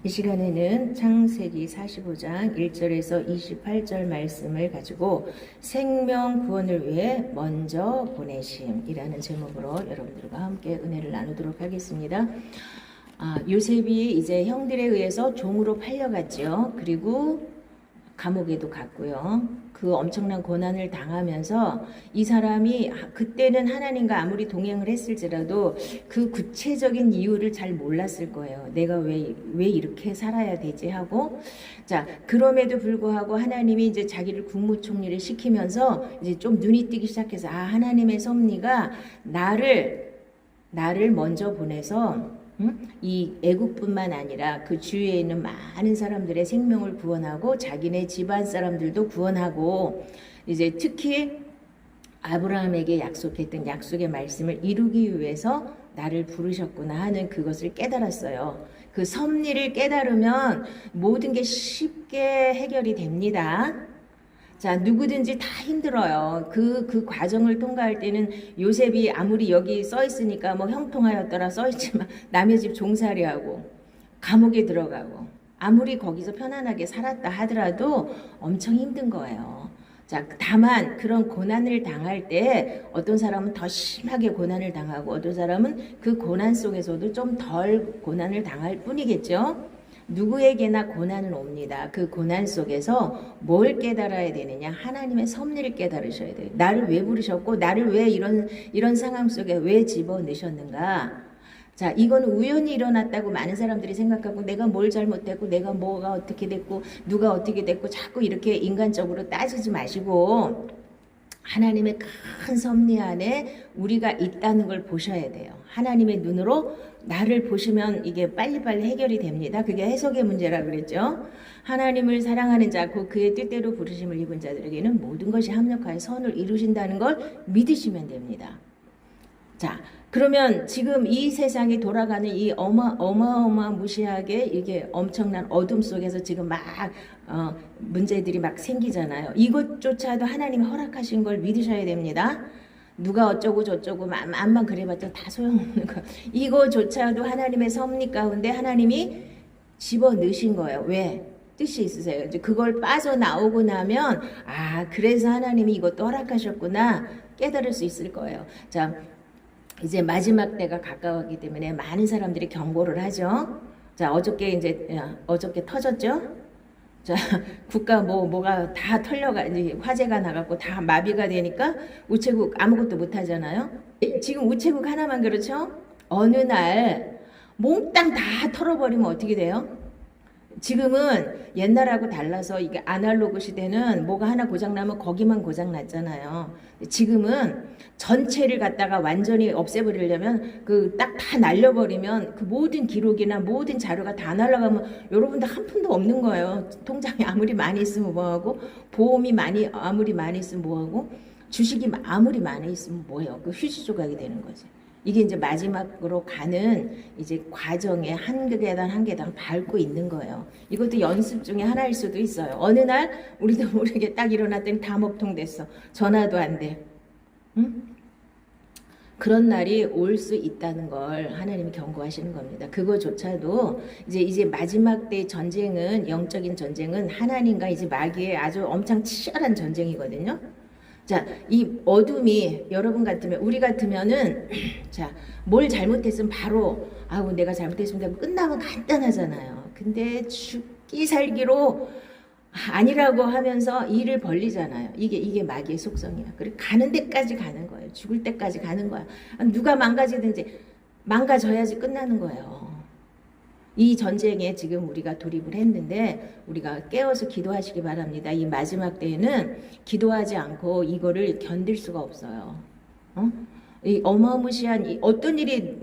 이 시간에는 창세기 45장 1절에서 28절 말씀을 가지고 생명 구원을 위해 먼저 보내심이라는 제목으로 여러분들과 함께 은혜를 나누도록 하겠습니다. 요셉이 이제 형들에 의해서 종으로 팔려갔죠. 그리고 감옥에도 갔고요. 그 엄청난 고난을 당하면서 이 사람이 그때는 하나님과 아무리 동행을 했을지라도 그 구체적인 이유를 잘 몰랐을 거예요. 내가 왜 이렇게 살아야 되지 하고, 자, 그럼에도 불구하고 하나님이 이제 자기를 국무총리를 시키면서 이제 좀 눈이 뜨기 시작해서, 하나님의 섭리가 나를 먼저 보내서 이 애국뿐만 아니라 그 주위에 있는 많은 사람들의 생명을 구원하고 자기네 집안 사람들도 구원하고, 이제 특히 아브라함에게 약속했던 약속의 말씀을 이루기 위해서 나를 부르셨구나 하는 그것을 깨달았어요. 그 섭리를 깨달으면 모든 게 쉽게 해결이 됩니다. 자, 누구든지 다 힘들어요. 그 과정을 통과할 때는 요셉이 아무리 여기 써 있으니까 뭐 형통하였더라 써 있지만 남의 집 종살이하고 감옥에 들어가고 아무리 거기서 편안하게 살았다 하더라도 엄청 힘든 거예요. 자, 다만 그런 고난을 당할 때 어떤 사람은 더 심하게 고난을 당하고 어떤 사람은 그 고난 속에서도 좀 덜 고난을 당할 뿐이겠죠. 누구에게나 고난은 옵니다. 그 고난 속에서 뭘 깨달아야 되느냐? 하나님의 섭리를 깨달으셔야 돼요. 나를 왜 부르셨고 나를 왜 이런 상황 속에 왜 집어넣으셨는가? 자, 이거는 우연히 일어났다고 많은 사람들이 생각하고 내가 뭘 잘못했고 내가 뭐가 어떻게 됐고 누가 어떻게 됐고 자꾸 이렇게 인간적으로 따지지 마시고 하나님의 큰 섭리 안에 우리가 있다는 걸 보셔야 돼요. 하나님의 눈으로 나를 보시면 이게 빨리빨리 해결이 됩니다. 그게 해석의 문제라 그랬죠. 하나님을 사랑하는 자, 그의 뜻대로 부르심을 입은 자들에게는 모든 것이 합력하여 선을 이루신다는 걸 믿으시면 됩니다. 자, 그러면 지금 이 세상이 돌아가는 이 어마어마무시하게 이게 엄청난 어둠 속에서 지금 막 문제들이 막 생기잖아요. 이것조차도 하나님이 허락하신 걸 믿으셔야 됩니다. 누가 어쩌고 저쩌고 암만 그래봤자 다 소용없는 거. 이거조차도 하나님의 섭리 가운데 하나님이 집어넣으신 거예요. 왜? 뜻이 있으세요. 이제 그걸 빠져나오고 나면 그래서 하나님이 이것도 허락하셨구나 깨달을 수 있을 거예요. 자, 이제 마지막 때가 가까웠기 때문에 많은 사람들이 경고를 하죠. 자, 어저께 터졌죠? 자, 국가 뭐가 다 털려가, 이제 화재가 나갖고 다 마비가 되니까 우체국 아무것도 못 하잖아요. 지금 우체국 하나만 그렇죠? 어느 날 몽땅 다 털어버리면 어떻게 돼요? 지금은 옛날하고 달라서 이게 아날로그 시대는 뭐가 하나 고장나면 거기만 고장났잖아요. 지금은 전체를 갖다가 완전히 없애버리려면 그 딱 다 날려버리면 그 모든 기록이나 모든 자료가 다 날아가면 여러분들 한 푼도 없는 거예요. 통장에 아무리 많이 있으면 뭐하고 보험이 아무리 많이 있으면 뭐하고 주식이 아무리 많이 있으면 뭐예요. 그 휴지 조각이 되는 거지. 이게 이제 마지막으로 가는 이제 과정에 한 계단 한 계단 밟고 있는 거예요. 이것도 연습 중에 하나일 수도 있어요. 어느 날 우리도 모르게 딱 일어났더니 다 먹통됐어. 전화도 안 돼. 응? 그런 날이 올 수 있다는 걸 하나님이 경고하시는 겁니다. 그거조차도 이제 마지막 때 전쟁은 영적인 전쟁은 하나님과 이제 마귀의 아주 엄청 치열한 전쟁이거든요. 자, 이 어둠이 여러분 같으면 우리 같으면은 자, 뭘 잘못했으면 바로 내가 잘못했습니다. 끝나면 간단하잖아요. 근데 죽기 살기로 아니라고 하면서 일을 벌리잖아요. 이게 마귀의 속성이야. 그리고 가는 데까지 가는 거예요. 죽을 때까지 가는 거야. 누가 망가지든지 망가져야지 끝나는 거예요. 이 전쟁에 지금 우리가 돌입을 했는데 우리가 깨어서 기도하시기 바랍니다. 이 마지막 때에는 기도하지 않고 이거를 견딜 수가 없어요. 이 어마무시한 어떤 일이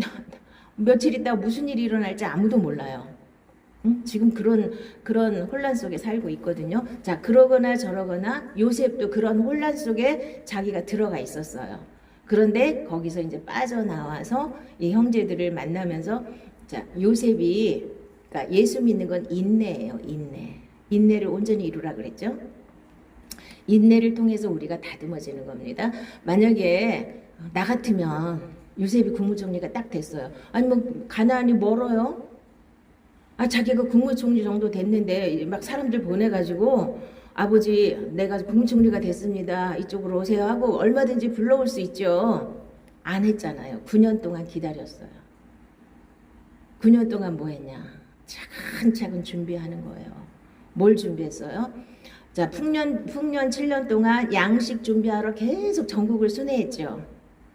며칠 있다가 무슨 일이 일어날지 아무도 몰라요. 지금 그런 혼란 속에 살고 있거든요. 자, 그러거나 저러거나 요셉도 그런 혼란 속에 자기가 들어가 있었어요. 그런데 거기서 이제 빠져나와서 이 형제들을 만나면서 자, 요셉이 그러니까 예수 믿는 건 인내예요. 인내를 온전히 이루라 그랬죠. 인내를 통해서 우리가 다듬어지는 겁니다. 만약에 나 같으면 요셉이 국무총리가 딱 됐어요. 아니 뭐 가나안이 멀어요. 자기가 국무총리 정도 됐는데 막 사람들 보내가지고 아버지 내가 국무총리가 됐습니다. 이쪽으로 오세요 하고 얼마든지 불러올 수 있죠. 안 했잖아요. 9년 동안 기다렸어요. 9년 동안 뭐 했냐? 차근차근 준비하는 거예요. 뭘 준비했어요? 자, 풍년 7년 동안 양식 준비하러 계속 전국을 순회했죠.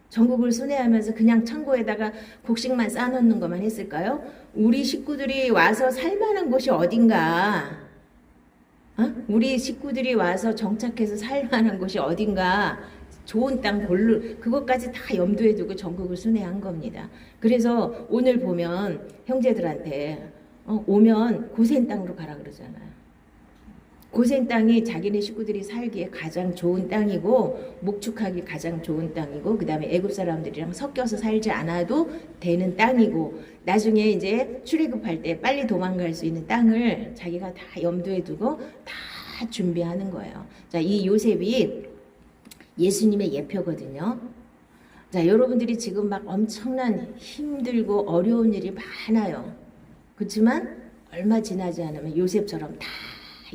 전국을 순회하면서 그냥 창고에다가 곡식만 쌓아놓는 것만 했을까요? 우리 식구들이 와서 살만한 곳이 어딘가? 우리 식구들이 와서 정착해서 살만한 곳이 어딘가? 좋은 땅 그것까지 다 염두에 두고 전국을 순회한 겁니다. 그래서 오늘 보면 형제들한테 오면 고센 땅으로 가라 그러잖아요. 고센 땅이 자기네 식구들이 살기에 가장 좋은 땅이고 목축하기 가장 좋은 땅이고 그 다음에 애굽 사람들이랑 섞여서 살지 않아도 되는 땅이고 나중에 이제 출애굽할 때 빨리 도망갈 수 있는 땅을 자기가 다 염두에 두고 다 준비하는 거예요. 자, 이 요셉이 예수님의 예표거든요. 자, 여러분들이 지금 막 엄청난 힘들고 어려운 일이 많아요. 그렇지만 얼마 지나지 않으면 요셉처럼 다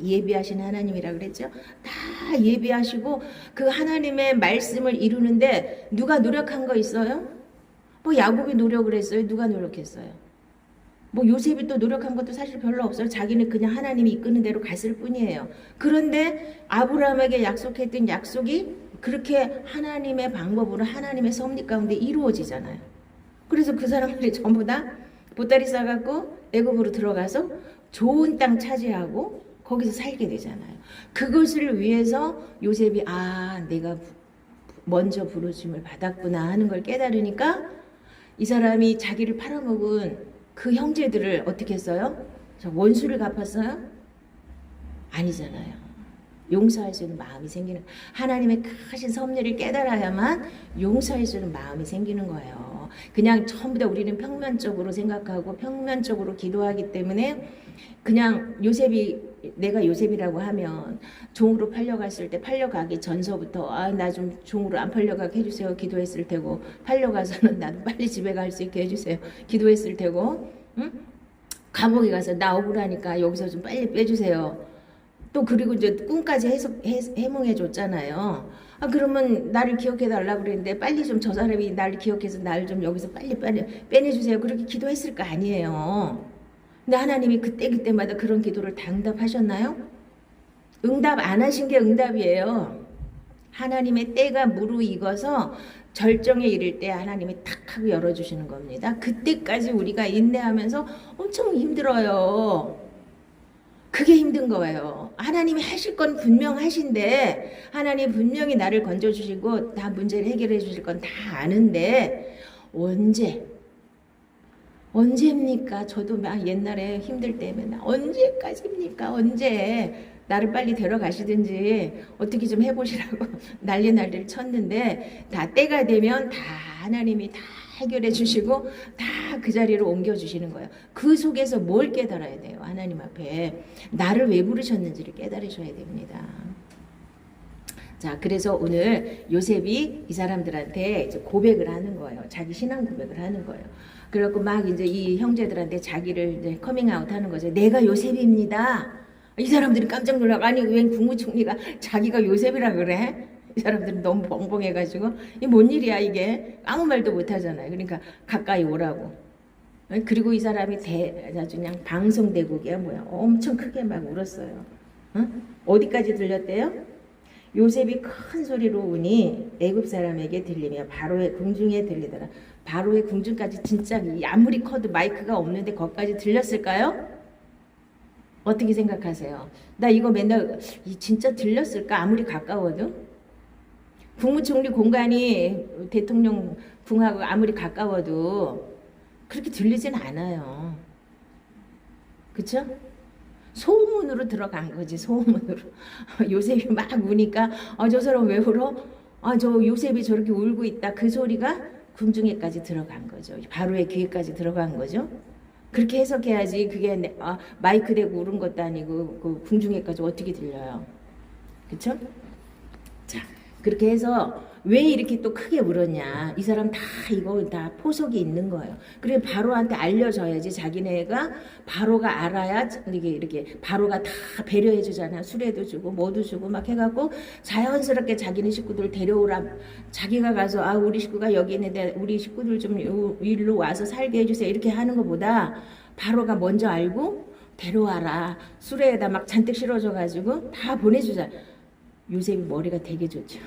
예비하신 하나님이라 그랬죠. 다 예비하시고 그 하나님의 말씀을 이루는데 누가 노력한 거 있어요? 뭐 야곱이 노력을 했어요. 누가 노력했어요? 뭐 요셉이 또 노력한 것도 사실 별로 없어요. 자기는 그냥 하나님이 이끄는 대로 갔을 뿐이에요. 그런데 아브라함에게 약속했던 약속이 그렇게 하나님의 방법으로 하나님의 섭리 가운데 이루어지잖아요. 그래서 그 사람들이 전부 다 보따리 싸갖고 애굽으로 들어가서 좋은 땅 차지하고 거기서 살게 되잖아요. 그것을 위해서 요셉이 내가 먼저 부르심을 받았구나 하는 걸 깨달으니까 이 사람이 자기를 팔아먹은 그 형제들을 어떻게 했어요? 원수를 갚았어요? 아니잖아요. 용서할 수 있는 마음이 생기는, 하나님의 크신 섭리를 깨달아야만 용서할 수 있는 마음이 생기는 거예요. 그냥 전부 다 우리는 평면적으로 생각하고 평면적으로 기도하기 때문에 그냥 내가 요셉이라고 하면 종으로 팔려갔을 때 팔려가기 전서부터 나 좀 종으로 안 팔려가게 해주세요 기도했을 테고, 팔려가서는 나도 빨리 집에 갈 수 있게 해주세요 기도했을 테고, 응? 감옥에 가서 나 억울하니까 여기서 좀 빨리 빼주세요. 또 그리고 이제 꿈까지 해몽해 줬잖아요. 그러면 나를 기억해 달라고 그랬는데 빨리 좀 저 사람이 나를 기억해서 나를 좀 여기서 빨리 빼내주세요. 그렇게 기도했을 거 아니에요. 근데 하나님이 그때마다 그런 기도를 다 응답하셨나요? 응답 안 하신 게 응답이에요. 하나님의 때가 무르익어서 절정에 이를 때 하나님이 탁 하고 열어주시는 겁니다. 그때까지 우리가 인내하면서 엄청 힘들어요. 그게 힘든 거예요. 하나님이 하실 건 분명하신데, 하나님 분명히 나를 건져주시고 다 문제를 해결해 주실 건 다 아는데 언제입니까? 저도 막 옛날에 힘들 때면 언제까지입니까? 언제 나를 빨리 데려가시든지 어떻게 좀 해보시라고 난리를 쳤는데, 다 때가 되면 다 하나님이 다 해결해 주시고 다 그 자리로 옮겨 주시는 거예요. 그 속에서 뭘 깨달아야 돼요? 하나님 앞에 나를 왜 부르셨는지를 깨달으셔야 됩니다. 자, 그래서 오늘 요셉이 이 사람들한테 이제 고백을 하는 거예요. 자기 신앙 고백을 하는 거예요. 그래갖고 막 이제 이 형제들한테 자기를 이제 커밍아웃 하는 거죠. 내가 요셉입니다. 이 사람들이 깜짝 놀라고, 아니 웬 국무총리가 자기가 요셉이라 그래? 이 사람들은 너무 벙벙해가지고 이게 뭔 일이야 이게, 아무 말도 못하잖아요. 그러니까 가까이 오라고. 그리고 이 사람이 아주 그냥 방송대국이야 뭐야, 엄청 크게 막 울었어요. 어디까지 들렸대요? 요셉이 큰 소리로 우니 애굽 사람에게 들리며 바로의 궁중에 들리더라. 바로의 궁중까지 진짜 아무리 커도 마이크가 없는데 거기까지 들렸을까요? 어떻게 생각하세요? 나 이거 맨날 진짜 들렸을까? 아무리 가까워도? 국무총리 공간이 대통령 궁하고 아무리 가까워도 그렇게 들리진 않아요. 그쵸? 소문으로 들어간 거지, 소문으로. 요셉이 막 우니까 저 사람 왜 울어? 저 요셉이 저렇게 울고 있다. 그 소리가 궁중에까지 들어간 거죠. 바로의 귀에까지 들어간 거죠. 그렇게 해석해야지. 그게 마이크 대고 울은 것도 아니고 그 궁중에까지 어떻게 들려요? 그쵸? 자, 그렇게 해서 왜 이렇게 또 크게 울었냐? 이 사람 다 이거 다 포석이 있는 거예요. 그래 바로한테 알려줘야지 자기네가 바로가 알아야 이렇게 바로가 다 배려해 주잖아요. 수레도 주고 뭐도 주고 막 해갖고 자연스럽게 자기네 식구들 데려오라. 자기가 가서 아 우리 식구가 여기 있는데 우리 식구들 좀 일로 와서 살게 해주세요. 이렇게 하는 것보다 바로가 먼저 알고 데려와라. 수레에다 막 잔뜩 실어줘가지고 다 보내주자. 요셉이 머리가 되게 좋죠.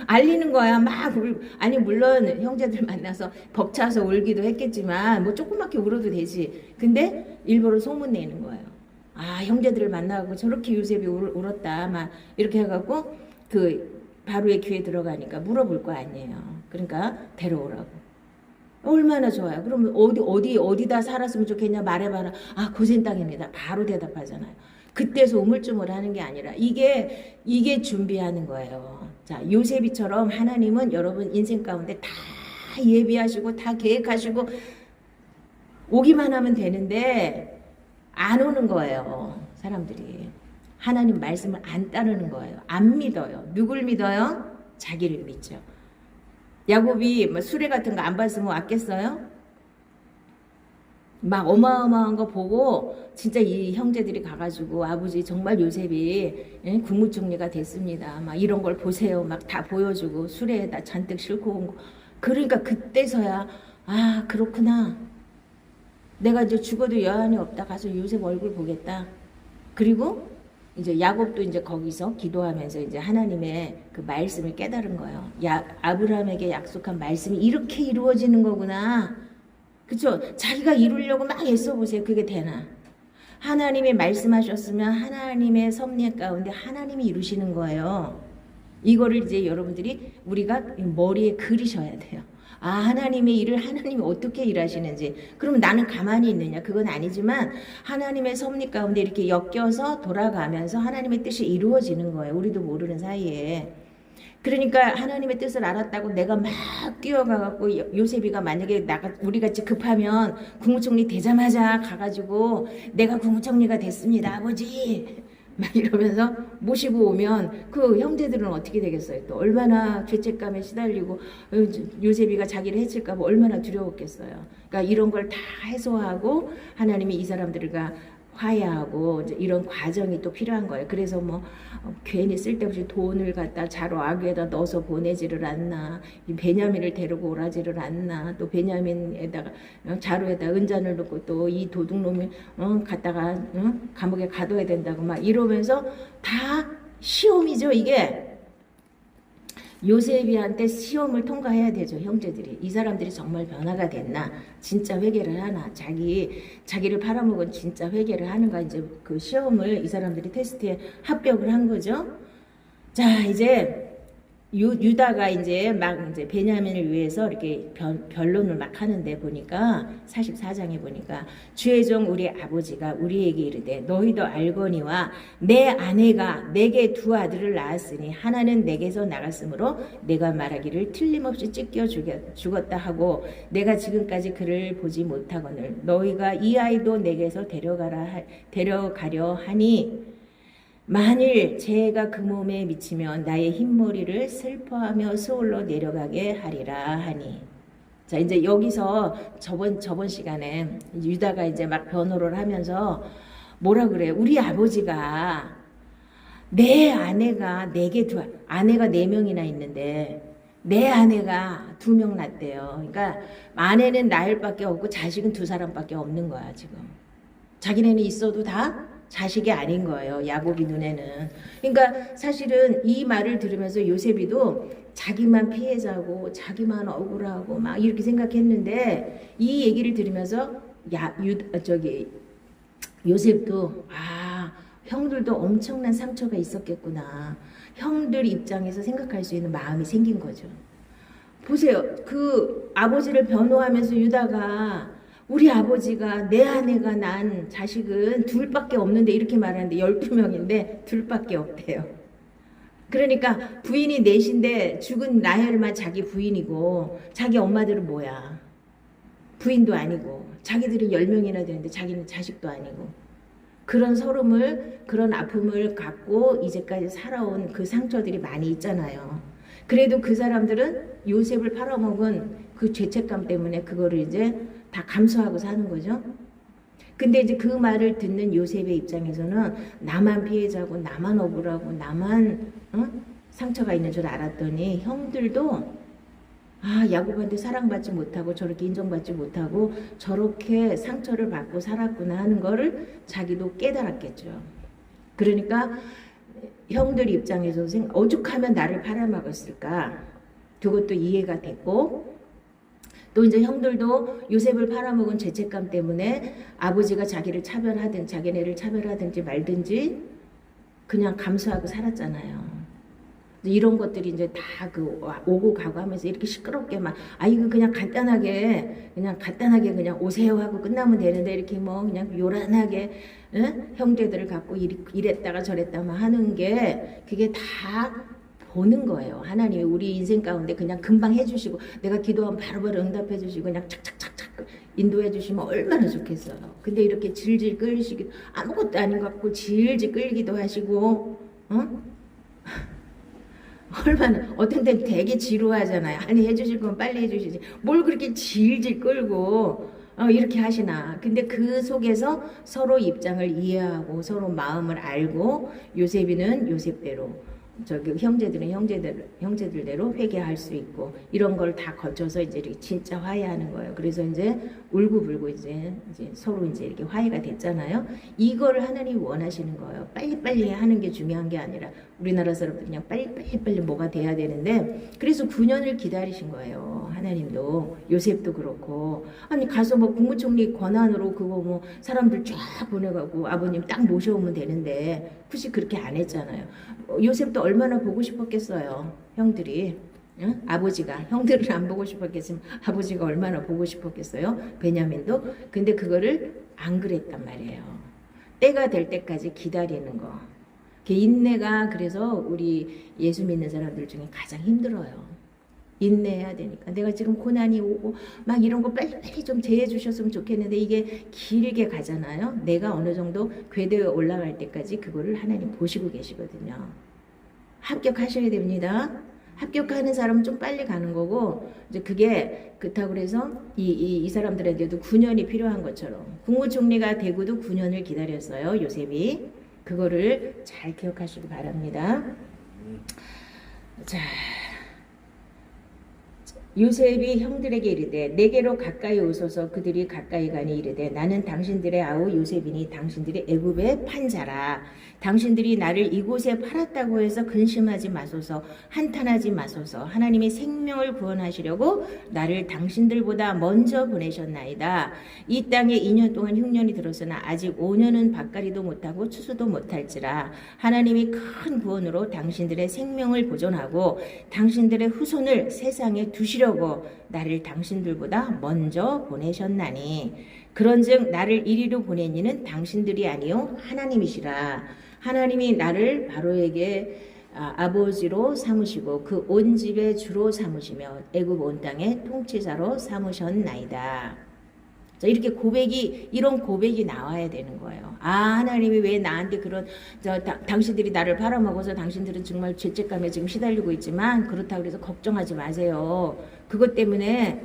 알리는 거야. 막 아니 물론 형제들 만나서 벅차서 울기도 했겠지만 뭐 조그맣게 울어도 되지. 근데 일부러 소문 내는 거예요. 아 형제들을 만나고 저렇게 요셉이 울었다. 막 이렇게 해갖고 그 바로의 귀에 들어가니까 물어볼 거 아니에요. 그러니까 데려오라고. 얼마나 좋아요. 그러면 어디다 살았으면 좋겠냐 말해봐라. 아 고센 땅입니다. 바로 대답하잖아요. 그때서 우물쭈물하는 게 아니라 이게 준비하는 거예요. 자 요셉이처럼 하나님은 여러분 인생 가운데 다 예비하시고 다 계획하시고 오기만 하면 되는데 안 오는 거예요. 사람들이 하나님 말씀을 안 따르는 거예요. 안 믿어요. 누굴 믿어요? 자기를 믿죠. 야곱이 뭐 수레 같은 거 안 봤으면 왔겠어요? 막 어마어마한 거 보고 진짜 이 형제들이 가가지고 아버지 정말 요셉이 국무총리가 됐습니다. 막 이런 걸 보세요. 막 다 보여주고 수레에다 잔뜩 싣고 온 거. 그러니까 그때서야 아 그렇구나. 내가 이제 죽어도 여한이 없다. 가서 요셉 얼굴 보겠다. 그리고 이제 야곱도 이제 거기서 기도하면서 이제 하나님의 그 말씀을 깨달은 거예요. 아브라함에게 약속한 말씀이 이렇게 이루어지는 거구나. 그쵸? 자기가 이루려고 막 애써 보세요. 그게 되나? 하나님이 말씀하셨으면 하나님의 섭리 가운데 하나님이 이루시는 거예요. 이거를 이제 여러분들이 우리가 머리에 그리셔야 돼요. 아 하나님의 일을 하나님이 어떻게 일하시는지. 그러면 나는 가만히 있느냐? 그건 아니지만 하나님의 섭리 가운데 이렇게 엮여서 돌아가면서 하나님의 뜻이 이루어지는 거예요. 우리도 모르는 사이에. 그러니까 하나님의 뜻을 알았다고 내가 막 뛰어가갖고 요셉이가 만약에 우리 같이 급하면 국무총리 되자마자 가가지고 내가 국무총리가 됐습니다 아버지 막 이러면서 모시고 오면 그 형제들은 어떻게 되겠어요? 또 얼마나 죄책감에 시달리고 요셉이가 자기를 해칠까 봐 얼마나 두려웠겠어요. 그러니까 이런 걸 다 해소하고 하나님이 이 사람들과 화해하고 이제 이런 과정이 또 필요한 거예요. 그래서 뭐 괜히 쓸데없이 돈을 갖다 자루 아귀에다 넣어서 보내지를 않나, 베냐민을 데리고 오라지를 않나, 또 베냐민에다가 자루에다 은잔을 넣고 또 이 도둑놈이 갖다가 감옥에 가둬야 된다고 막 이러면서 다 시험이죠 이게. 요셉이한테 시험을 통과해야 되죠. 형제들이 이 사람들이 정말 변화가 됐나, 진짜 회개를 하나, 자기를 팔아먹은 진짜 회개를 하는가, 이제 그 시험을 이 사람들이 테스트에 합격을 한 거죠. 자 이제 유다가 이제 막 이제 베냐민을 위해서 이렇게 변론을 막 하는데 보니까 44장에 보니까 주의 종 우리 아버지가 우리에게 이르되 너희도 알거니와 내 아내가 내게 두 아들을 낳았으니 하나는 내게서 나갔으므로 내가 말하기를 틀림없이 찢겨 죽었다 하고 내가 지금까지 그를 보지 못하거늘 너희가 이 아이도 내게서 데려가려 하니 만일 죄가 그 몸에 미치면 나의 흰머리를 슬퍼하며 서울로 내려가게 하리라 하니. 자 이제 여기서 저번 시간에 유다가 이제 막 변호를 하면서 뭐라 그래? 우리 아버지가 내 아내가 내게 아내가 4명이나 있는데 내 아내가 2명 낳대요. 그러니까 아내는 나일밖에 없고 자식은 2사람밖에 없는 거야 지금. 자기네는 있어도 다 자식이 아닌 거예요. 야곱이 눈에는. 그러니까 사실은 이 말을 들으면서 요셉이도 자기만 피해자고 자기만 억울하고 막 이렇게 생각했는데 이 얘기를 들으면서 요셉도 형들도 엄청난 상처가 있었겠구나. 형들 입장에서 생각할 수 있는 마음이 생긴 거죠. 보세요. 그 아버지를 변호하면서 유다가 우리 아버지가 내 아내가 난 자식은 2밖에 없는데 이렇게 말하는데 12명인데 2밖에 없대요. 그러니까 부인이 4인데 죽은 라헬만 자기 부인이고 자기 엄마들은 뭐야? 부인도 아니고 자기들이 10명이나 되는데 자기는 자식도 아니고 그런 서름을, 그런 아픔을 갖고 이제까지 살아온 그 상처들이 많이 있잖아요. 그래도 그 사람들은 요셉을 팔아먹은 그 죄책감 때문에 그거를 이제 다 감수하고 사는 거죠. 근데 이제 그 말을 듣는 요셉의 입장에서는 나만 피해자고 나만 억울하고 나만 상처가 있는 줄 알았더니 형들도 야곱한테 사랑받지 못하고 저렇게 인정받지 못하고 저렇게 상처를 받고 살았구나 하는 거를 자기도 깨달았겠죠. 그러니까 형들 입장에서 오죽하면 나를 팔아먹었을까, 그것도 이해가 됐고, 또 이제 형들도 요셉을 팔아먹은 죄책감 때문에 아버지가 자기를 차별하든 자기네를 차별하든지 말든지 그냥 감수하고 살았잖아요. 이런 것들이 이제 다 그 오고 가고 하면서 이렇게 시끄럽게 막 이거 그냥 간단하게 그냥 오세요 하고 끝나면 되는데 이렇게 뭐 그냥 요란하게 형제들을 갖고 이랬다가 저랬다만 하는 게 그게 다 보는 거예요. 하나님이 우리 인생 가운데 그냥 금방 해주시고 내가 기도하면 바로바로 응답해 주시고 그냥 착착착착 인도해 주시면 얼마나 좋겠어요. 근데 이렇게 질질 끌리시기 아무것도 아닌 것 같고 질질 끌기도 하시고 얼마나 어떤 때는 되게 지루하잖아요. 아니 해주실 건 빨리 해주시지 뭘 그렇게 질질 끌고 이렇게 하시나. 근데 그 속에서 서로 입장을 이해하고 서로 마음을 알고 요셉이는 요셉대로 저기 형제들은 형제들대로 회개할 수 있고 이런 걸 다 거쳐서 이제 이렇게 진짜 화해하는 거예요. 그래서 이제 울고불고 이제 서로 이제 이렇게 화해가 됐잖아요. 이걸 하나님이 원하시는 거예요. 빨리빨리 하는 게 중요한 게 아니라 우리나라 사람들 그냥 빨리 뭐가 돼야 되는데 그래서 9년을 기다리신 거예요. 하나님도 요셉도 그렇고 아니 가서 뭐 국무총리 권한으로 그거 뭐 사람들 쫙 보내가고 아버님 딱 모셔오면 되는데 굳이 그렇게 안 했잖아요. 요셉도 얼마나 보고 싶었겠어요. 형들이 아버지가 형들을 안 보고 싶었겠으면 아버지가 얼마나 보고 싶었겠어요. 베냐민도. 근데 그거를 안 그랬단 말이에요. 때가 될 때까지 기다리는 거. 인내가 그래서 우리 예수 믿는 사람들 중에 가장 힘들어요. 인내해야 되니까. 내가 지금 고난이 오고 막 이런 거 빨리빨리 좀 제해 주셨으면 좋겠는데 이게 길게 가잖아요. 내가 어느 정도 궤도에 올라갈 때까지 그거를 하나님 보시고 계시거든요. 합격하셔야 됩니다. 합격하는 사람은 좀 빨리 가는 거고 이제 그게 그렇다고 그래서 이 사람들한테도 9년이 필요한 것처럼 국무총리가 되고도 9년을 기다렸어요. 요셉이. 그거를 잘 기억하시기 바랍니다. 자, 요셉이 형들에게 이르되 내게로 가까이 오소서. 그들이 가까이 가니 이르되 나는 당신들의 아우 요셉이니 당신들이 애굽의 판자라. 당신들이 나를 이곳에 팔았다고 해서 근심하지 마소서. 한탄하지 마소서. 하나님이 생명을 구원하시려고 나를 당신들보다 먼저 보내셨나이다. 이 땅에 2년 동안 흉년이 들었으나 아직 5년은 밭가리도 못하고 추수도 못할지라. 하나님이 큰 구원으로 당신들의 생명을 보존하고 당신들의 후손을 세상에 두시려고 나를 당신들보다 먼저 보내셨나니 그런즉 나를 이리로 보낸 이는 당신들이 아니요 하나님이시라. 하나님이 나를 바로에게 아버지로 삼으시고 그 온 집의 주로 삼으시며 애굽 온 땅의 통치자로 삼으셨나이다. 자, 이렇게 이런 고백이 나와야 되는 거예요. 하나님이 왜 나한테 당신들이 나를 팔아먹어서 당신들은 정말 죄책감에 지금 시달리고 있지만 그렇다고 해서 걱정하지 마세요. 그것 때문에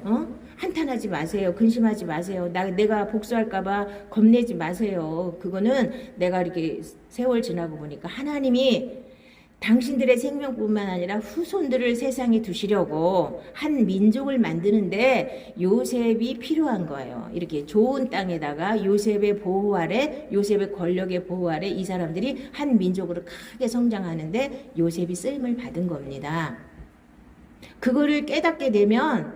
한탄하지 마세요. 근심하지 마세요. 내가 복수할까봐 겁내지 마세요. 그거는 내가 이렇게 세월 지나고 보니까 하나님이 당신들의 생명뿐만 아니라 후손들을 세상에 두시려고 한 민족을 만드는데 요셉이 필요한 거예요. 이렇게 좋은 땅에다가 요셉의 보호 아래, 요셉의 권력의 보호 아래 이 사람들이 한 민족으로 크게 성장하는데 요셉이 쓰임을 받은 겁니다. 그걸 깨닫게 되면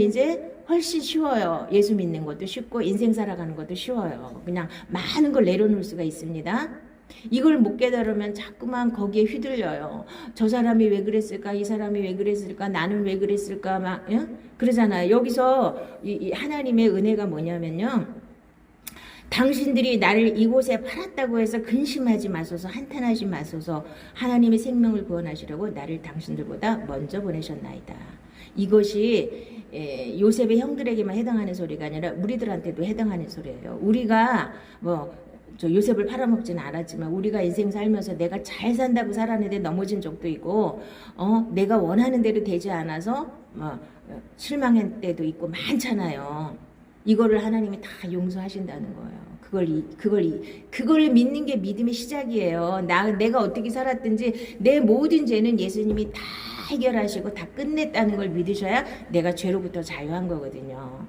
이제 훨씬 쉬워요. 예수 믿는 것도 쉽고 인생 살아가는 것도 쉬워요. 그냥 많은 걸 내려놓을 수가 있습니다. 이걸 못 깨달으면 자꾸만 거기에 휘둘려요. 저 사람이 왜 그랬을까? 이 사람이 왜 그랬을까? 나는 왜 그랬을까? 막 그러잖아요. 여기서 이 하나님의 은혜가 뭐냐면요. 당신들이 나를 이곳에 팔았다고 해서 근심하지 마소서, 한탄하지 마소서. 하나님의 생명을 구원하시려고 나를 당신들보다 먼저 보내셨나이다. 이것이 요셉의 형들에게만 해당하는 소리가 아니라 우리들한테도 해당하는 소리예요. 우리가 저 요셉을 팔아먹지는 않았지만 우리가 인생 살면서 내가 잘 산다고 살았는데 넘어진 적도 있고, 내가 원하는 대로 되지 않아서 실망한 때도 있고 많잖아요. 이거를 하나님이 다 용서하신다는 거예요. 그걸 믿는 게 믿음의 시작이에요. 내가 어떻게 살았든지 내 모든 죄는 예수님이 다 해결하시고 다 끝냈다는 걸 믿으셔야 내가 죄로부터 자유한 거거든요.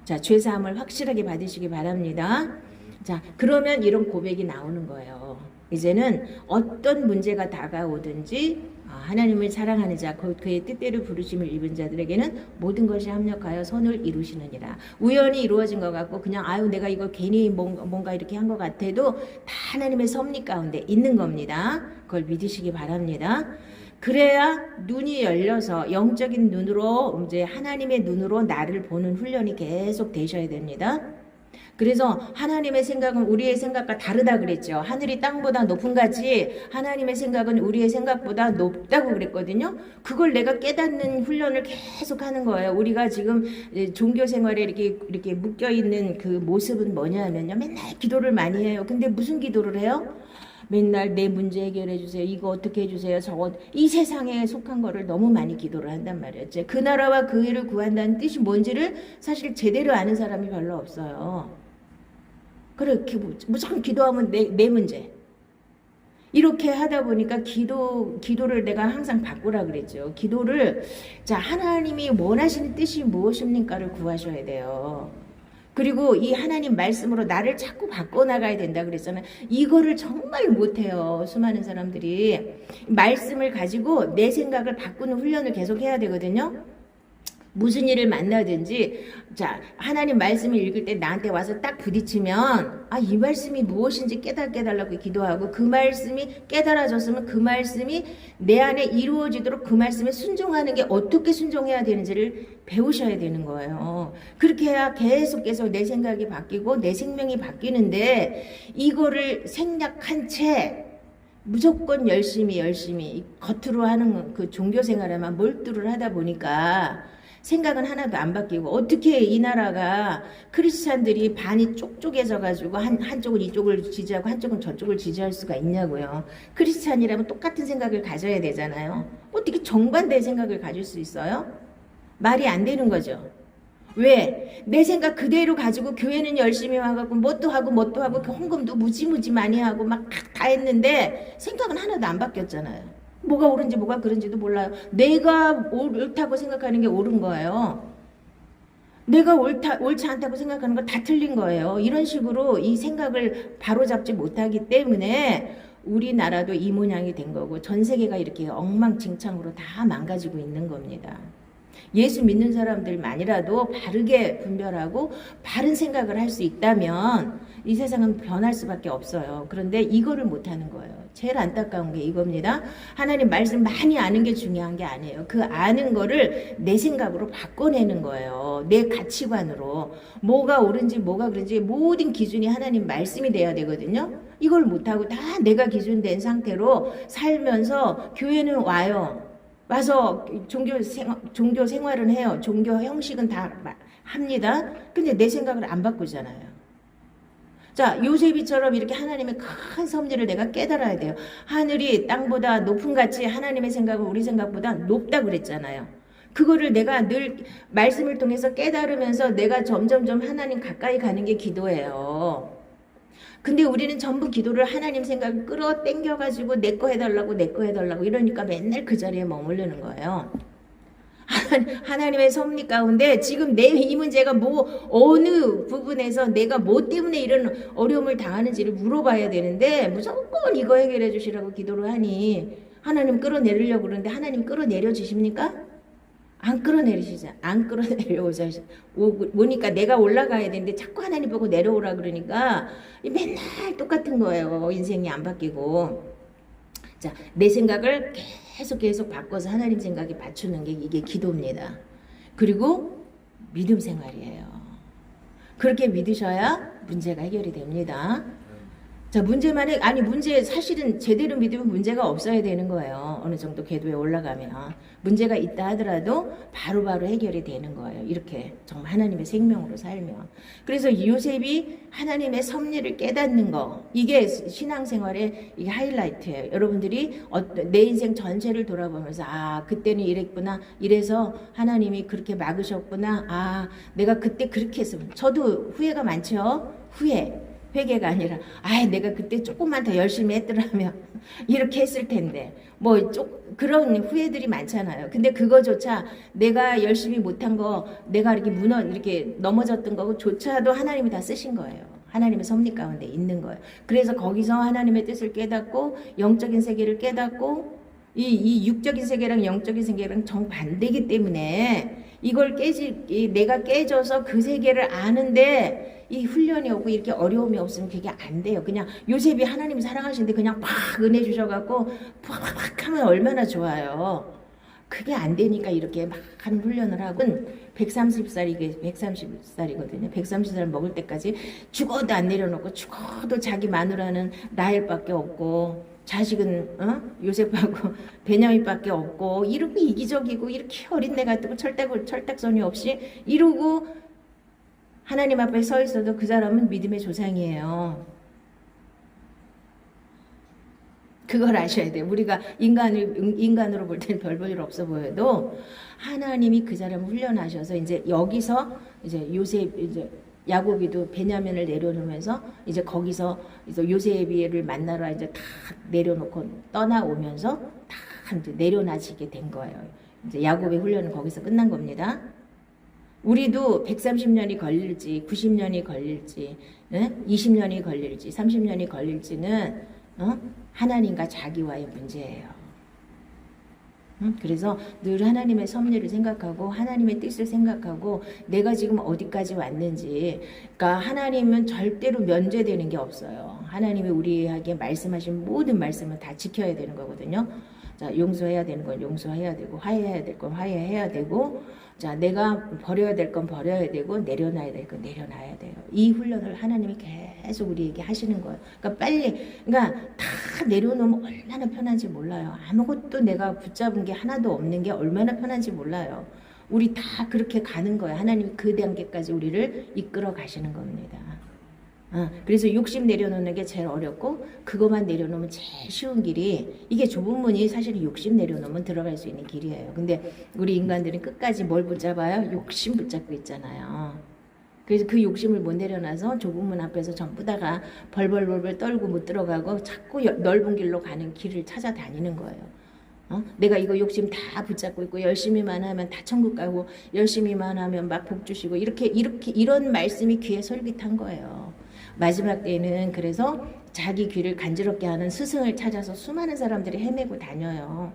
자, 죄사함을 확실하게 받으시기 바랍니다. 자, 그러면 이런 고백이 나오는 거예요. 이제는 어떤 문제가 다가오든지 하나님을 사랑하는 자, 그의 뜻대로 부르심을 입은 자들에게는 모든 것이 합력하여 선을 이루시느니라. 우연히 이루어진 것 같고 그냥 내가 이거 괜히 뭔가 이렇게 한 것 같아도 다 하나님의 섭리 가운데 있는 겁니다. 그걸 믿으시기 바랍니다. 그래야 눈이 열려서 영적인 눈으로, 이제 하나님의 눈으로 나를 보는 훈련이 계속 되셔야 됩니다. 그래서 하나님의 생각은 우리의 생각과 다르다 그랬죠. 하늘이 땅보다 높은 같이 하나님의 생각은 우리의 생각보다 높다고 그랬거든요. 그걸 내가 깨닫는 훈련을 계속 하는 거예요. 우리가 지금 종교 생활에 이렇게 묶여 있는 그 모습은 뭐냐면요. 맨날 기도를 많이 해요. 근데 무슨 기도를 해요? 맨날 내 문제 해결해 주세요. 이거 어떻게 해주세요. 저거 이 세상에 속한 거를 너무 많이 기도를 한단 말이었죠. 그 나라와 그 일을 구한다는 뜻이 뭔지를 사실 제대로 아는 사람이 별로 없어요. 그래, 무조건 기도하면 내 문제. 이렇게 하다 보니까 기도를 내가 항상 바꾸라 그랬죠. 기도를, 자, 하나님이 원하시는 뜻이 무엇입니까를 구하셔야 돼요. 그리고 이 하나님 말씀으로 나를 자꾸 바꿔나가야 된다 그랬잖아요. 이거를 정말 못해요. 수많은 사람들이. 말씀을 가지고 내 생각을 바꾸는 훈련을 계속 해야 되거든요. 무슨 일을 만나든지, 자, 하나님 말씀을 읽을 때 나한테 와서 딱 부딪히면, 이 말씀이 무엇인지 깨닫게 해달라고 기도하고, 그 말씀이 깨달아졌으면 그 말씀이 내 안에 이루어지도록 그 말씀에 순종하는 게 어떻게 순종해야 되는지를 배우셔야 되는 거예요. 그렇게 해야 계속 내 생각이 바뀌고 내 생명이 바뀌는데, 이거를 생략한 채 무조건 열심히 겉으로 하는 그 종교 생활에만 몰두를 하다 보니까 생각은 하나도 안 바뀌고, 어떻게 이 나라가 크리스찬들이 반이 쪽쪽해져 가지고 한쪽은 이쪽을 지지하고 한쪽은 저쪽을 지지할 수가 있냐고요. 크리스찬이라면 똑같은 생각을 가져야 되잖아요. 어떻게 정반대의 생각을 가질 수 있어요? 말이 안 되는 거죠. 왜? 내 생각 그대로 가지고 교회는 열심히 와갖고 뭣도 하고 헌금도 무지무지 많이 하고 막 다 했는데 생각은 하나도 안 바뀌었잖아요. 뭐가 옳은지 뭐가 그른지도 몰라요. 내가 옳다고 생각하는 게 옳은 거예요. 내가 옳지 않다고 생각하는 거 다 틀린 거예요. 이런 식으로 이 생각을 바로잡지 못하기 때문에 우리나라도 이 모양이 된 거고 전 세계가 이렇게 엉망진창으로 다 망가지고 있는 겁니다. 예수 믿는 사람들만이라도 바르게 분별하고 바른 생각을 할 수 있다면 이 세상은 변할 수밖에 없어요. 그런데 이거를 못하는 거예요. 제일 안타까운 게 이겁니다. 하나님 말씀 많이 아는 게 중요한 게 아니에요. 그 아는 거를 내 생각으로 바꿔내는 거예요. 내 가치관으로. 뭐가 옳은지 뭐가 그런지 모든 기준이 하나님 말씀이 돼야 되거든요. 이걸 못하고 다 내가 기준된 상태로 살면서 교회는 와요. 와서 종교 생활은 해요. 종교 형식은 다 합니다. 근데 내 생각을 안 바꾸잖아요. 자, 요셉이처럼 이렇게 하나님의 큰 섭리를 내가 깨달아야 돼요. 하늘이 땅보다 높은 같이 하나님의 생각은 우리 생각보다 높다 그랬잖아요. 그거를 내가 늘 말씀을 통해서 깨달으면서 내가 점점점 하나님 가까이 가는 게 기도예요. 근데 우리는 전부 기도를 하나님 생각을 끌어당겨가지고 내 거 해달라고 이러니까 맨날 그 자리에 머무르는 거예요. 하나님의 섭리 가운데 지금 내 이 문제가 어느 부분에서 내가 뭐 때문에 이런 어려움을 당하는지를 물어봐야 되는데 무조건 이거 해결해 주시라고 기도를 하니 하나님 끌어내리려고 그러는데 하나님 끌어내려 주십니까? 안 끌어내리시죠. 안 끌어내려오자. 오니까 내가 올라가야 되는데 자꾸 하나님 보고 내려오라 그러니까 맨날 똑같은 거예요. 인생이 안 바뀌고. 자, 내 생각을 계속 바꿔서 하나님 생각에 맞추는 게 이게 기도입니다. 그리고 믿음 생활이에요. 그렇게 믿으셔야 문제가 해결이 됩니다. 자, 문제 사실은 제대로 믿으면 문제가 없어야 되는 거예요. 어느 정도 궤도에 올라가면. 문제가 있다 하더라도 바로바로 해결이 되는 거예요. 이렇게 정말 하나님의 생명으로 살면. 그래서 요셉이 하나님의 섭리를 깨닫는 거, 이게 신앙생활의 이게 하이라이트예요. 여러분들이 내 인생 전체를 돌아보면서 그때는 이랬구나. 이래서 하나님이 그렇게 막으셨구나. 내가 그때 그렇게 했으면. 저도 후회가 많죠. 회개가 아니라 내가 그때 조금만 더 열심히 했더라면 이렇게 했을 텐데 그런 후회들이 많잖아요. 근데 그거조차 내가 열심히 못한 거, 내가 이렇게 넘어졌던 거조차도 하나님이 다 쓰신 거예요. 하나님의 섭리 가운데 있는 거예요. 그래서 거기서 하나님의 뜻을 깨닫고 영적인 세계를 깨닫고 이 육적인 세계랑 영적인 세계랑 정반대이기 때문에 이걸 내가 깨져서 그 세계를 아는데 이 훈련이 없고 이렇게 어려움이 없으면 그게 안 돼요. 그냥 요셉이 하나님이 사랑하시는데 그냥 팍 은혜 주셔갖고 팍 하면 얼마나 좋아요. 그게 안 되니까 이렇게 막 하는 훈련을 하고 130살이거든요. 130살 먹을 때까지 죽어도 안 내려놓고 죽어도 자기 마누라는 라헬밖에 없고 자식은 요셉하고 베냐민밖에 없고 이러고 이기적이고 이렇게 어린애 같고 철딱선이 없이 이러고 하나님 앞에 서 있어도 그 사람은 믿음의 조상이에요. 그걸 아셔야 돼요. 우리가 인간으로 볼 때는 별 볼 일 없어 보여도 하나님이 그 사람을 훈련하셔서 이제 여기서 이제 야곱이도 베냐민을 내려놓으면서 이제 거기서 이제 요셉이를 만나러 이제 다 내려놓고 떠나오면서 다 이제 내려놔지게 된 거예요. 이제 야곱의 훈련은 거기서 끝난 겁니다. 우리도 130년이 걸릴지 90년이 걸릴지 20년이 걸릴지 30년이 걸릴지는 하나님과 자기와의 문제예요. 그래서 늘 하나님의 섭리를 생각하고 하나님의 뜻을 생각하고 내가 지금 어디까지 왔는지, 그러니까 하나님은 절대로 면제되는 게 없어요. 하나님이 우리에게 말씀하신 모든 말씀을 다 지켜야 되는 거거든요. 자, 용서해야 되는 건 용서해야 되고 화해해야 될 건 화해해야 되고, 자, 내가 버려야 될 건 버려야 되고 내려놔야 될 건 내려놔야 돼요. 이 훈련을 하나님이 계속 우리에게 하시는 거예요. 그러니까 다 내려놓으면 얼마나 편한지 몰라요. 아무것도 내가 붙잡은 게 하나도 없는 게 얼마나 편한지 몰라요. 우리 다 그렇게 가는 거예요. 하나님이 그 단계까지 우리를 이끌어 가시는 겁니다. 그래서 욕심 내려놓는 게 제일 어렵고 그것만 내려놓으면 제일 쉬운 길이, 이게 좁은 문이 사실 욕심 내려놓으면 들어갈 수 있는 길이에요. 근데 우리 인간들은 끝까지 뭘 붙잡아요? 욕심 붙잡고 있잖아요. 그래서 그 욕심을 못 내려놔서 좁은 문 앞에서 전부 다가 벌벌벌벌 떨고 못 들어가고 자꾸 넓은 길로 가는 길을 찾아다니는 거예요. 내가 이거 욕심 다 붙잡고 있고 열심히만 하면 다 천국 가고 열심히만 하면 막 복 주시고 이런 말씀이 귀에 솔깃한 거예요. 마지막 때에는 그래서 자기 귀를 간지럽게 하는 스승을 찾아서 수많은 사람들이 헤매고 다녀요.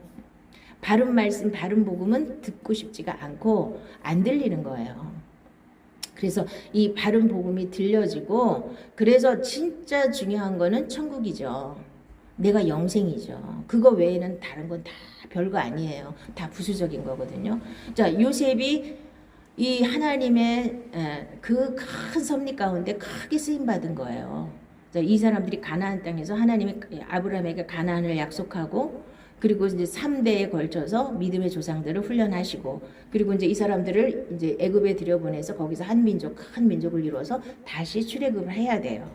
바른 말씀, 바른 복음은 듣고 싶지가 않고 안 들리는 거예요. 그래서 이 바른 복음이 들려지고, 그래서 진짜 중요한 거는 천국이죠. 내가 영생이죠. 그거 외에는 다른 건 다 별거 아니에요. 다 부수적인 거거든요. 자, 요셉이 이 하나님의 그 큰 섭리 가운데 크게 쓰임받은 거예요. 자, 이 사람들이 가나안 땅에서 하나님이 아브라함에게 가나안을 약속하고, 그리고 이제 3대에 걸쳐서 믿음의 조상들을 훈련하시고, 그리고 이제 이 사람들을 이제 애굽에 들여보내서 거기서 한 민족, 큰 민족을 이루어서 다시 출애굽을 해야 돼요.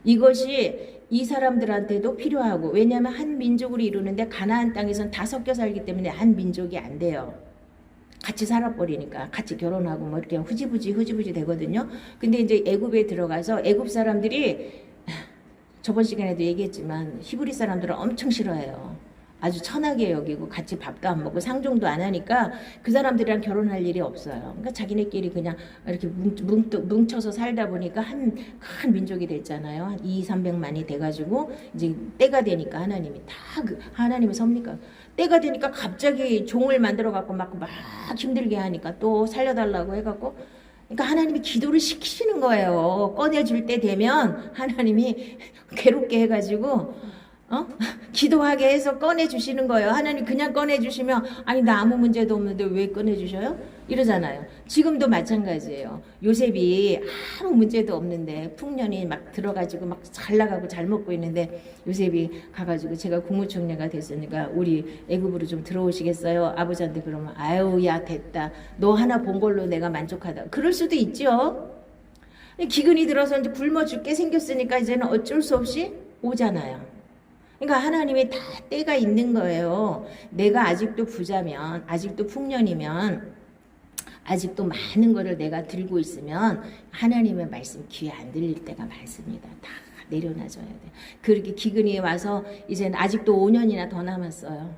이것이 이 사람들한테도 필요하고, 왜냐하면 한 민족을 이루는데 가나안 땅에서는 다 섞여 살기 때문에 한 민족이 안 돼요. 같이 살아버리니까 같이 결혼하고 뭐 이렇게 흐지부지 되거든요. 근데 이제 애굽에 들어가서 애굽 사람들이, 저번 시간에도 얘기했지만 히브리 사람들은 엄청 싫어해요. 아주 천하게 여기고 같이 밥도 안 먹고 상종도 안 하니까 그 사람들이랑 결혼할 일이 없어요. 그러니까 자기네끼리 그냥 이렇게 뭉쳐서 살다 보니까 큰 민족이 됐잖아요. 한 200~300만이 돼가지고 이제 때가 되니까 하나님이 다 하나님의 섭리가 때가 되니까 갑자기 종을 만들어 갖고 막 힘들게 하니까 또 살려달라고 해갖고, 그러니까 하나님이 기도를 시키시는 거예요. 꺼내줄 때 되면 하나님이 괴롭게 해가지고 기도하게 해서 꺼내주시는 거예요. 하나님 그냥 꺼내주시면, 아니 나 아무 문제도 없는데 왜 꺼내주셔요? 이러잖아요. 지금도 마찬가지예요. 요셉이 아무 문제도 없는데 풍년이 막 들어가지고 막 잘 나가고 잘 먹고 있는데 요셉이 가가지고 제가 국무총리가 됐으니까 우리 애굽으로 좀 들어오시겠어요? 아버지한테 그러면 아유 야 됐다. 너 하나 본 걸로 내가 만족하다. 그럴 수도 있죠. 기근이 들어서 이제 굶어 죽게 생겼으니까 이제는 어쩔 수 없이 오잖아요. 그러니까 하나님이 다 때가 있는 거예요. 내가 아직도 부자면, 아직도 풍년이면, 아직도 많은 거를 내가 들고 있으면 하나님의 말씀 귀에 안 들릴 때가 많습니다. 다 내려놔줘야 돼. 그렇게 기근이 와서 이제는 아직도 5년이나 더 남았어요.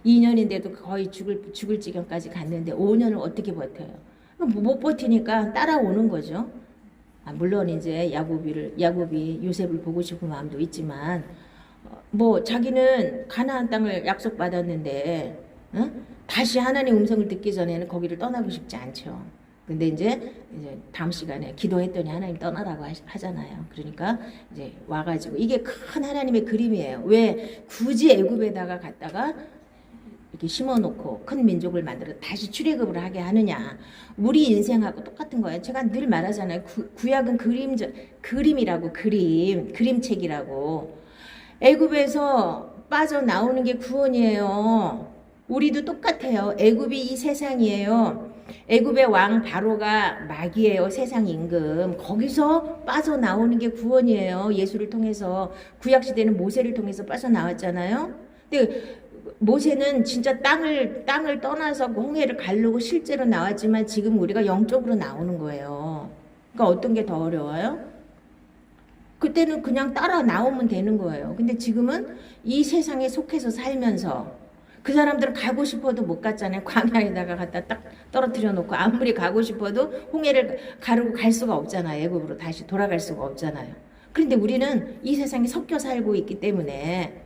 2년인데도 거의 죽을 지경까지 갔는데 5년을 어떻게 버텨요? 못 버티니까 따라오는 거죠. 물론 이제 야곱이 요셉을 보고 싶은 마음도 있지만 뭐 자기는 가나안 땅을 약속받았는데 다시 하나님 음성을 듣기 전에는 거기를 떠나고 싶지 않죠. 근데 이제 다음 시간에 기도했더니 하나님 떠나라고 하잖아요. 그러니까 이제 와가지고 이게 큰 하나님의 그림이에요. 왜 굳이 애굽에다가 갔다가 이렇게 심어놓고 큰 민족을 만들어 다시 출애굽을 하게 하느냐. 우리 인생하고 똑같은 거예요. 제가 늘 말하잖아요. 구약은 그림이라고 그림책이라고. 애굽에서 빠져나오는 게 구원이에요. 우리도 똑같아요. 애굽이 이 세상이에요. 애굽의 왕 바로가 마귀예요. 세상 임금. 거기서 빠져나오는 게 구원이에요. 예수를 통해서. 구약시대는 모세를 통해서 빠져나왔잖아요. 근데 모세는 진짜 땅을 떠나서 홍해를 가르고 실제로 나왔지만 지금 우리가 영적으로 나오는 거예요. 그러니까 어떤 게 더 어려워요? 그때는 그냥 따라 나오면 되는 거예요. 근데 지금은 이 세상에 속해서 살면서 그 사람들은 가고 싶어도 못 갔잖아요. 광야에다가 갖다 딱 떨어뜨려 놓고 아무리 가고 싶어도 홍해를 가르고 갈 수가 없잖아요. 애굽으로 다시 돌아갈 수가 없잖아요. 그런데 우리는 이 세상에 섞여 살고 있기 때문에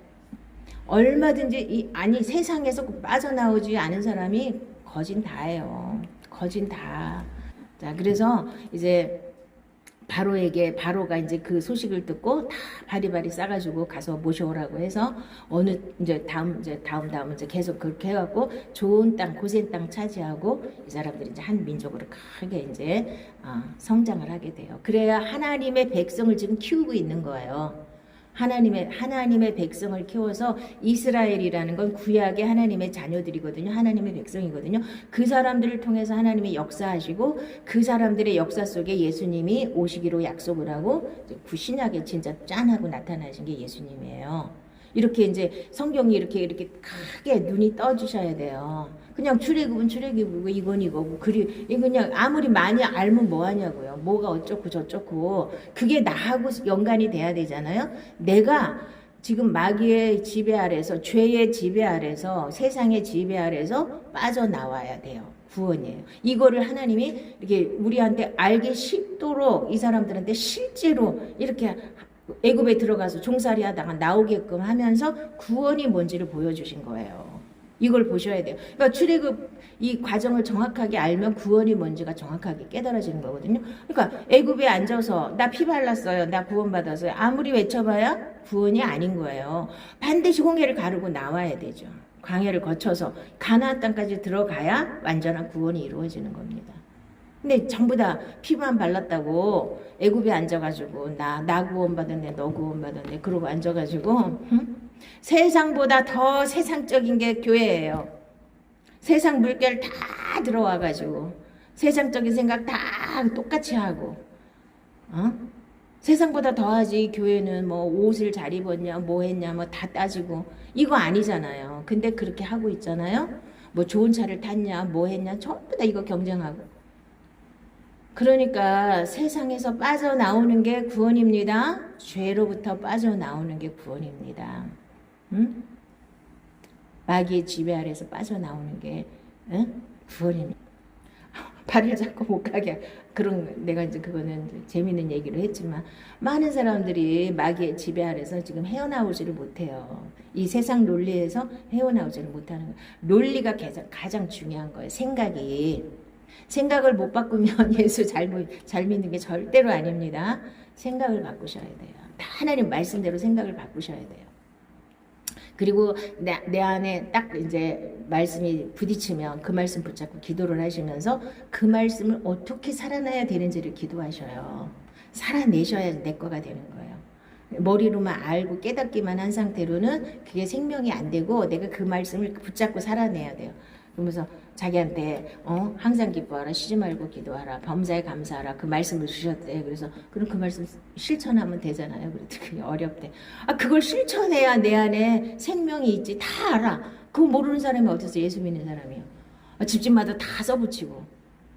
얼마든지 세상에서 빠져나오지 않은 사람이 거진 다예요. 거진 다. 자, 그래서 이제 바로가 이제 그 소식을 듣고 다 바리바리 싸가지고 가서 모셔오라고 해서 이제 다음 이제 계속 그렇게 해갖고 좋은 땅, 고센 땅 차지하고 이 사람들이 이제 한 민족으로 크게 이제 성장을 하게 돼요. 그래야 하나님의 백성을 지금 키우고 있는 거예요. 하나님의 백성을 키워서 이스라엘이라는 건 구약의 하나님의 자녀들이거든요. 하나님의 백성이거든요. 그 사람들을 통해서 하나님이 역사하시고 그 사람들의 역사 속에 예수님이 오시기로 약속을 하고 구신약에 진짜 짠하고 나타나신 게 예수님이에요. 이렇게 이제 성경이 이렇게 크게 눈이 떠주셔야 돼요. 그냥 출애굽은 출애굽이고 이건 이거고 이거 그냥 아무리 많이 알면 뭐 하냐고요. 뭐가 어쩌고 저쩌고 그게 나하고 연관이 돼야 되잖아요. 내가 지금 마귀의 지배 아래서 죄의 지배 아래서 세상의 지배 아래서 빠져나와야 돼요. 구원이에요. 이거를 하나님이 이렇게 우리한테 알기 쉽도록 이 사람들한테 실제로 이렇게 애굽에 들어가서 종살이 하다가 나오게끔 하면서 구원이 뭔지를 보여주신 거예요. 이걸 보셔야 돼요. 그러니까 출애굽 이 과정을 정확하게 알면 구원이 뭔지가 정확하게 깨달아지는 거거든요. 그러니까 애굽에 앉아서 나 피 발랐어요. 나 구원받았어요. 아무리 외쳐봐야 구원이 아닌 거예요. 반드시 홍해를 가르고 나와야 되죠. 광야를 거쳐서 가나안 땅까지 들어가야 완전한 구원이 이루어지는 겁니다. 근데 전부 다 피만 발랐다고 애굽에 앉아가지고 나 구원받았네 너 구원받았네 그러고 앉아가지고 세상보다 더 세상적인 게 교회예요. 세상 물결 다 들어와가지고 세상적인 생각 다 똑같이 하고 세상보다 더하지. 교회는 뭐 옷을 잘 입었냐 뭐 했냐 뭐 다 따지고 이거 아니잖아요. 근데 그렇게 하고 있잖아요. 뭐 좋은 차를 탔냐 뭐 했냐 전부 다 이거 경쟁하고. 그러니까 세상에서 빠져나오는 게 구원입니다. 죄로부터 빠져나오는 게 구원입니다. 응? 마귀의 지배 아래서 빠져나오는 게 구원입니다. 발을 잡고 못 가게 내가 이제 그거는 이제 재밌는 얘기를 했지만 많은 사람들이 마귀의 지배 아래서 지금 헤어나오지를 못해요. 이 세상 논리에서 헤어나오지를 못하는 거예요. 논리가 가장 중요한 거예요. 생각을 못 바꾸면 예수 잘 믿는 게 절대로 아닙니다. 생각을 바꾸셔야 돼요. 다 하나님 말씀대로 생각을 바꾸셔야 돼요. 그리고 내 안에 딱 이제 말씀이 부딪히면 그 말씀 붙잡고 기도를 하시면서 그 말씀을 어떻게 살아나야 되는지를 기도하셔요. 살아내셔야 내 거가 되는 거예요. 머리로만 알고 깨닫기만 한 상태로는 그게 생명이 안 되고 내가 그 말씀을 붙잡고 살아내야 돼요. 그러면서 자기한테 항상 기뻐하라, 쉬지 말고 기도하라, 범사에 감사하라, 그 말씀을 주셨대. 그래서 그럼 그 말씀 실천하면 되잖아요. 그래도 그게 어렵대. 그걸 실천해야 내 안에 생명이 있지. 다 알아. 그거 모르는 사람이 어디서 예수 믿는 사람이에요. 집집마다 다 써붙이고.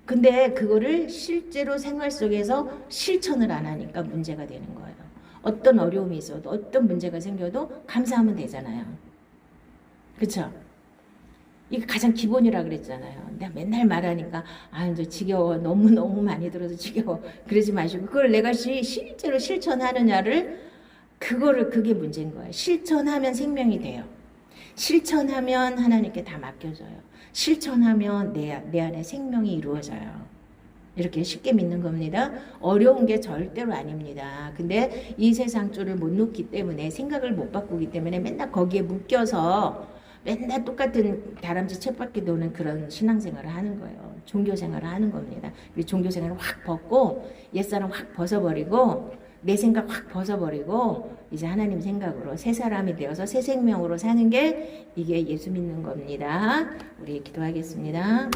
근데 그거를 실제로 생활 속에서 실천을 안 하니까 문제가 되는 거예요. 어떤 어려움이 있어도 어떤 문제가 생겨도 감사하면 되잖아요. 그렇죠? 이게 가장 기본이라 그랬잖아요. 내가 맨날 말하니까 이제 지겨워. 너무 많이 들어서 지겨워. 그러지 마시고 그걸 내가 실제로 실천하느냐를 그게 문제인 거예요. 실천하면 생명이 돼요. 실천하면 하나님께 다 맡겨져요. 실천하면 내 안에 생명이 이루어져요. 이렇게 쉽게 믿는 겁니다. 어려운 게 절대로 아닙니다. 근데 이 세상 줄을 못 놓기 때문에 생각을 못 바꾸기 때문에 맨날 거기에 묶여서 맨날 똑같은 다람쥐 쳇바퀴 도는 그런 신앙생활을 하는 거예요. 종교생활을 하는 겁니다. 종교생활을 확 벗고 옛사람 확 벗어버리고 내 생각 확 벗어버리고 이제 하나님 생각으로 새 사람이 되어서 새 생명으로 사는 게 이게 예수 믿는 겁니다. 우리 기도하겠습니다.